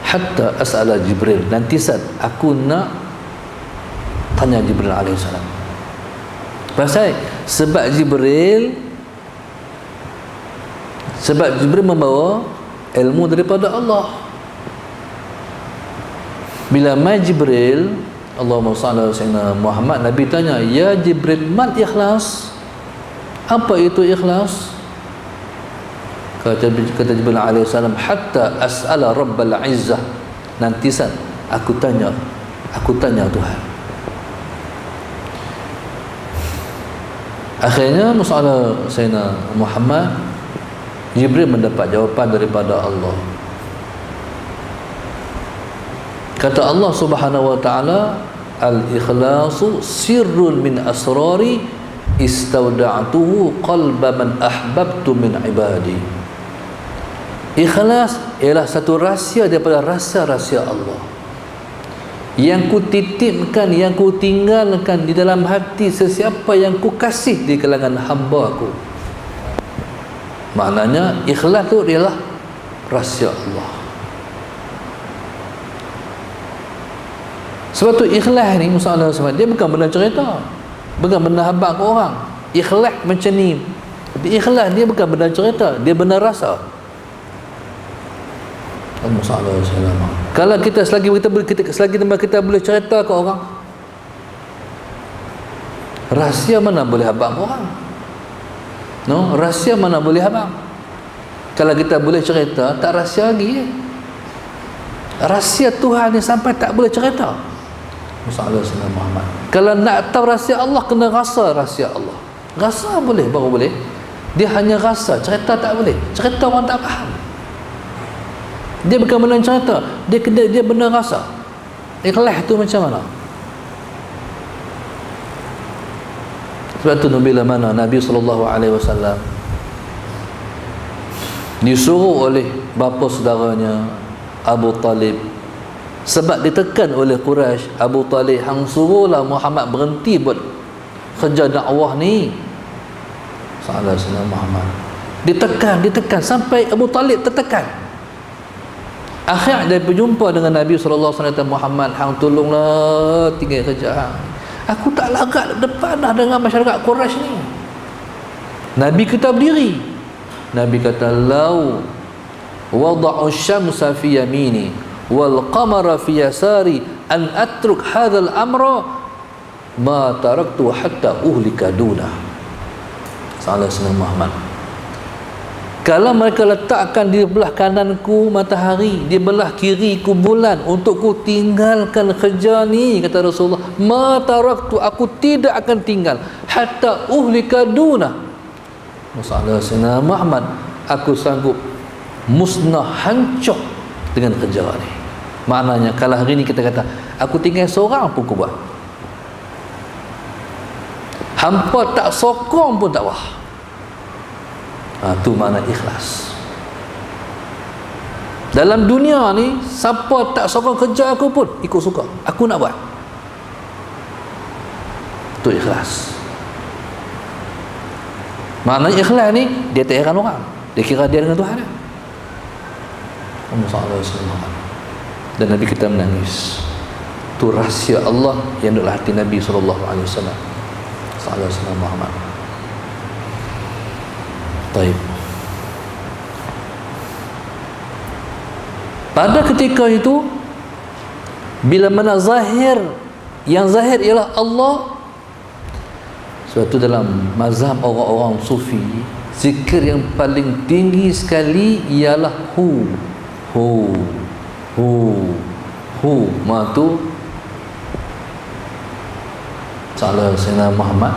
hatta as'ala Jibril, nanti saat aku nak tanya Jibril alaihissalam. Pasal sebab Jibril membawa ilmu daripada Allah. Bila mai Jibril, Allahumma salli ala sayyidina Muhammad, Nabi tanya, "Ya Jibril, mal ikhlas?" Apa itu ikhlas? Kata Jibril alaihissalam, hatta as'ala Rabbal Izzah, nanti saat aku tanya Tuhan. Akhirnya masalah Sayyidina Muhammad, Jibril mendapat jawapan daripada Allah. Kata Allah Subhanahu wa taala, "Al-ikhlasu sirrun min asrari istawda'tuhu qalba man ahbabtu min ibadi." Ikhlas ialah satu rahsia daripada rahsia-rahsia Allah yang ku titipkan, yang ku tinggalkan di dalam hati sesiapa yang ku kasih di kalangan hamba-Ku. Maknanya ikhlas tu ialah rahsia Allah. Sebab tu ikhlas ni masalah sebab dia bukan benda cerita, bukan benda habaq ke orang. Ikhlas macam ni, tapi ikhlas dia bukan benda cerita, dia benda rasa. Kalau kita selagi kita boleh cerita ke orang, rahsia mana boleh habaq ke orang? No, rahsia mana boleh habaq? Kalau kita boleh cerita, tak rahsia lagi. Rahsia Tuhan ni sampai tak boleh cerita. Muhammad. Kalau nak tahu rahsia Allah, kena rasa rahsia Allah. Rasa boleh, baru boleh. Dia hanya rasa, cerita tak boleh. Cerita orang tak faham. Dia bukan benda cerita, dia benda rasa. Ikhlas tu macam mana? Sebab tu bila mana Nabi SAW disuruh oleh bapa saudaranya Abu Talib, sebab ditekan oleh Quraisy, Abu Talib hang suruhlah Muhammad berhenti buat kerja dakwah ni. Sallallahu alaihi wasallam Muhammad ditekan sampai Abu Talib tertekan. Akhir dia berjumpa dengan Nabi sallallahu alaihi wasallam, Muhammad hang tolonglah tinggal kerja hang. Aku tak lagak depan dah dengan masyarakat Quraisy ni. Nabi kita berdiri. Nabi kata, lau wada'u syamsa fi yamini wal qamara fi yasari an atruk hadzal amra ma taraktu hatta uhlika duna. Sallallahu alaihi Muhammad. Kalau mereka letakkan di belah kananku matahari, di belah kiriku bulan, untuk ku tinggalkan kerja ni, kata Rasulullah, ma taraktu, aku tidak akan tinggal hatta uhlika duna. Masalah Sayyidina Muhammad, aku sanggup musnah, hancur dengan kerja ni. Maknanya kalau hari ni kita kata aku tinggal seorang pun ku buat, hampa tak sokong pun tak wah. Itu makna ikhlas. Dalam dunia ni, siapa tak sokong kerja aku pun ikut suka, aku nak buat. Itu ikhlas. Makna ikhlas ni, dia tak heran orang, dia kira dia dengan Tuhan dia. Dan Nabi kita menangis. Itu rahsia Allah yang dalam hati Nabi SAW. Sallallahu Muhammad. Baik. Pada ketika itu, bila mana zahir, yang zahir ialah Allah. Sebab itu dalam mazhab orang-orang sufi, zikir yang paling tinggi sekali ialah hu. Matu salah Sayyidina Muhammad.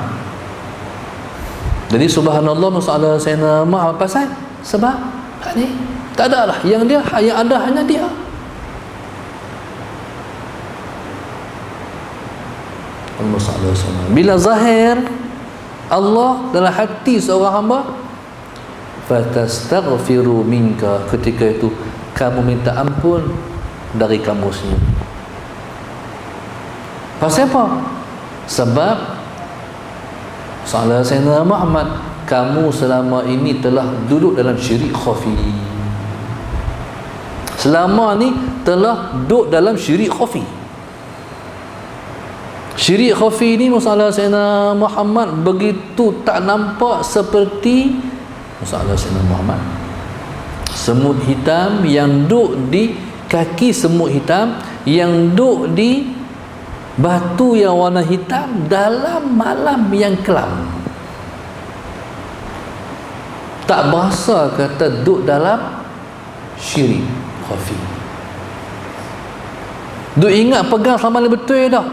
Jadi subhanallah, masalah Sayyidina Muhammad pasal sebab ni tak ada lah yang dia, yang ada hanya dia. Bila zahir Allah dalam hati seorang hamba, fatastaghfiru minka, ketika itu kamu minta ampun dari kamu sendiri. Pasal apa? Sebab salah Sayyidina Muhammad, kamu selama ini telah duduk dalam syirik khafi. Selama ni telah duduk dalam syirik khafi. Syirik khafi ni masalah Sayyidina Muhammad begitu tak nampak seperti masalah Sayyidina Muhammad. Semut hitam yang duduk di kaki semut hitam, yang duduk di batu yang warna hitam dalam malam yang kelam. Tak berasa kata duduk dalam syirik khafi. Duk ingat pegang selama ni betul dah.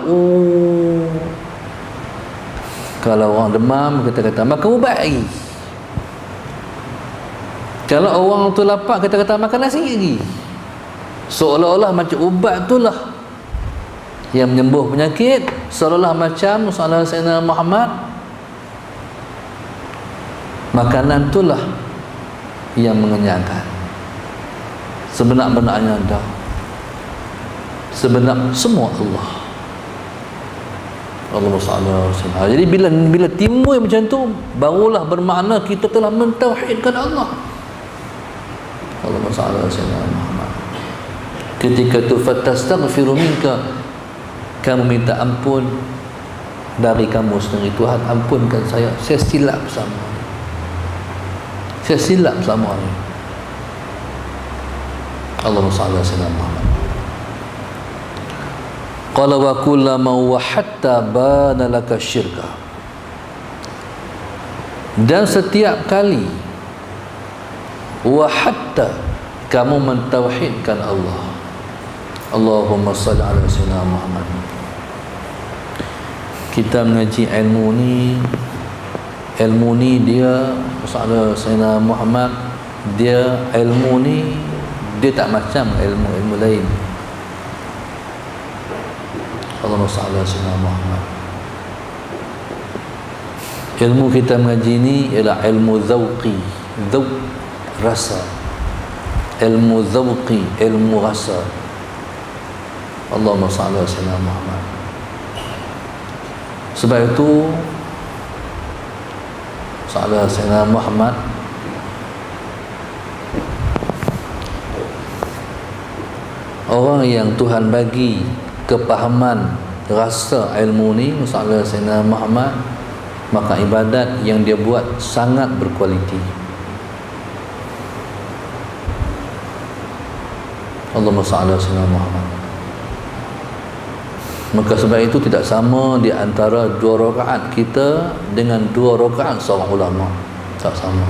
Kalau orang demam, kita kata makan ubat lagi. Kalau orang tu lapar, kita kata makan nasi lagi. Seolah-olah macam ubat tu lah yang menyembuh penyakit, seolah-olah macam salah Sayyidina Muhammad, makanan itulah yang mengenyangkan. Sebenar-benarnya dah, sebenar semua Allah. Allahumma salli alaihi wasallam. Jadi bila timbul macam tu, barulah bermakna kita telah mentauhidkan Allah. Allahumma salli alaihi wasallam. Ketika tu fatastaghfiru minka, kamu minta ampun dari kamu sendiri. Tuhan, ampunkan saya silap sama ni. Saya silap sama ni. Allahumma salli ala Muhammad. Qala wa kullama wa hatta bana laka syirka. Dan setiap kali wa hatta kamu mentauhidkan Allah. Allahumma salli ala sayyidina Muhammad. Kita mengaji ilmu ni dia masalah Sayyidina Muhammad, dia ilmu ni dia tak macam ilmu lain. Allahumma salli ala sayyidina Muhammad. Ilmu kita mengaji ni ialah ilmu zauqi, zauq rasa. Ilmu zauqi, ilmu rasa. Allahumma salli ala sayyidina Muhammad. Sebab itu salah Sayyidina Muhammad orang yang Tuhan bagi kepahaman rasa ilmu ni masalah Sayyidina Muhammad, maka ibadat yang dia buat sangat berkualiti. Allahumma salli ala Sayyidina Muhammad. Maka sebab itu tidak sama di antara 2 rakaat kita dengan 2 rakaat seorang ulama. Tak sama.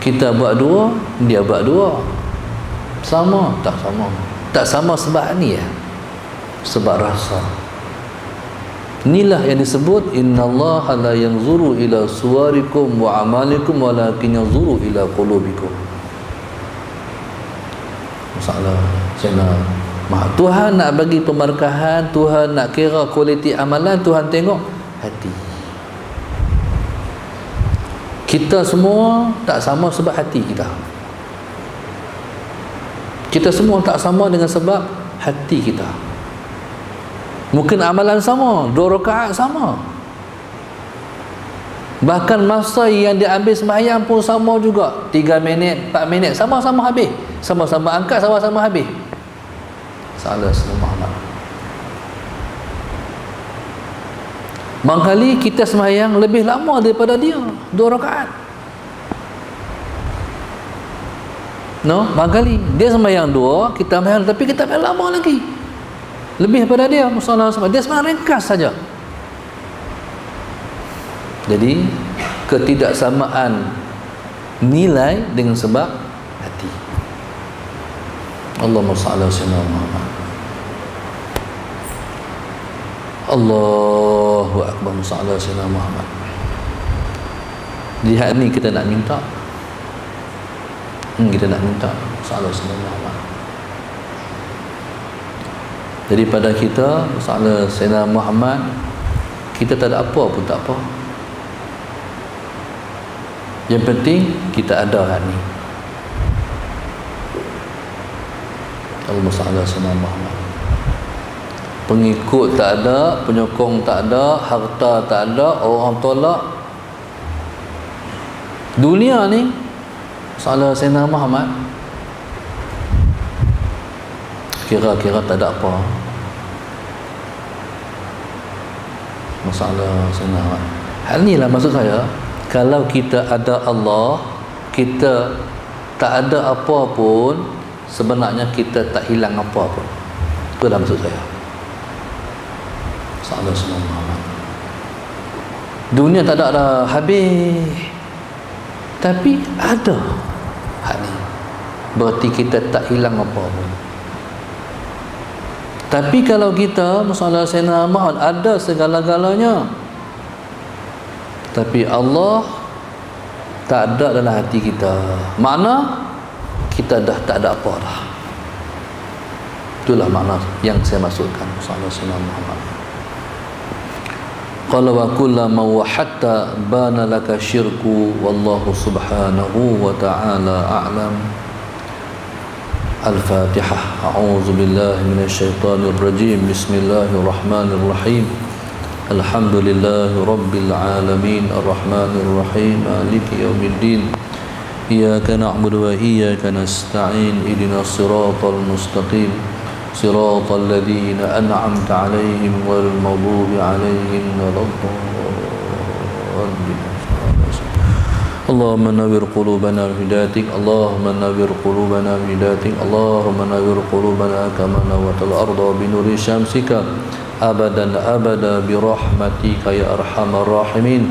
Kita buat 2, dia buat 2. Sama? Tak sama. Tak sama sebab ni ya. Sebab rasa. Inilah yang disebut innallaha la yanzuru ila suwarikum wa amalikum walakin yanzuru ila qulubikum. Masalah Sayyidina Tuhan nak bagi pemberkahan, Tuhan nak kira kualiti amalan, Tuhan tengok hati. Kita semua tak sama sebab hati kita. Kita semua tak sama dengan sebab hati kita. Mungkin amalan sama, 2 rakaat sama. Bahkan masa yang diambil sembahyang pun sama juga. 3 minit, 4 minit, sama-sama habis. Sama-sama angkat, sama-sama habis. Salah Muhammad. Mangkali kita sembahyang lebih lama daripada dia, 2 rakaat. No, mangkali dia sembahyang 2, kita sembahyang, tapi kita sembahyang lama lagi. Lebih daripada dia, masalah dia sembahyang ringkas saja. Jadi ketidaksamaan nilai dengan sebab hati. Allahumma salli ala Sayyidina Muhammad. Allahu akbar, sallallahu alaihi wasallam Muhammad. Di hari ni kita nak minta. Kita nak minta sallallahu alaihi wasallam Muhammad. Jadi pada kita sallallahu alaihi wasallam Muhammad, kita tak ada apa pun tak apa. Yang penting kita ada hari ni. Allahumma salli ala Sayyidina Muhammad. Pengikut tak ada, penyokong tak ada, harta tak ada, orang tolak. Dunia ni salah Sayyidina Muhammad, kira-kira tak ada apa. Masalah Sayyidina Muhammad. Hal ni lah maksud saya. Kalau kita ada Allah, kita tak ada apa pun, sebenarnya kita tak hilang apa pun. Itulah maksud saya. Sallallahu alaihi wasallam. Dunia tak ada dah habis, tapi ada hak ni, berarti kita tak hilang apa pun. Tapi kalau kita masalah Sayyidina Muhammad ada segala-galanya, tapi Allah tak ada dalam hati kita, makna kita dah tak ada apa dah. Itulah makna yang saya maksudkan masalah Sayyidina Muhammad. Qala wa kullama wahhatta bana laka syirku wallahu subhanahu wa ta'ala a'lam. Al-Fatihah. A'udzu billahi minasy syaithanir rajim. Bismillahirrahmanirrahim. Alhamdulillahi rabbil alamin arrahmanir rahim maliki yaumiddin. Iyyaka na'budu wa iyyaka nasta'in. Ihdinas siratal mustaqim. صراط الذين أنعمت عليهم غير المغضوب عليهم ولا الضالين. اللهم نور قلوبنا بهدايتك، اللهم نور قلوبنا بهدايتك، اللهم نور قلوبنا كما نورت الأرض بنور شمسك أبدا أبدا برحمتك يا أرحم الراحمين.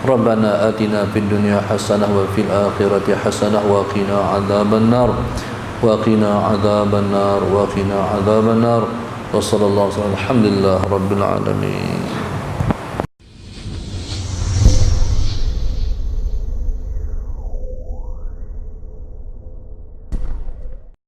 ربنا آتنا في الدنيا حسنة وفي الآخرة حسنة وقنا عذاب النار وقنا عذاب النار وقنا عذاب النار. وصلى الله وسلم. الحمد لله رب العالمين.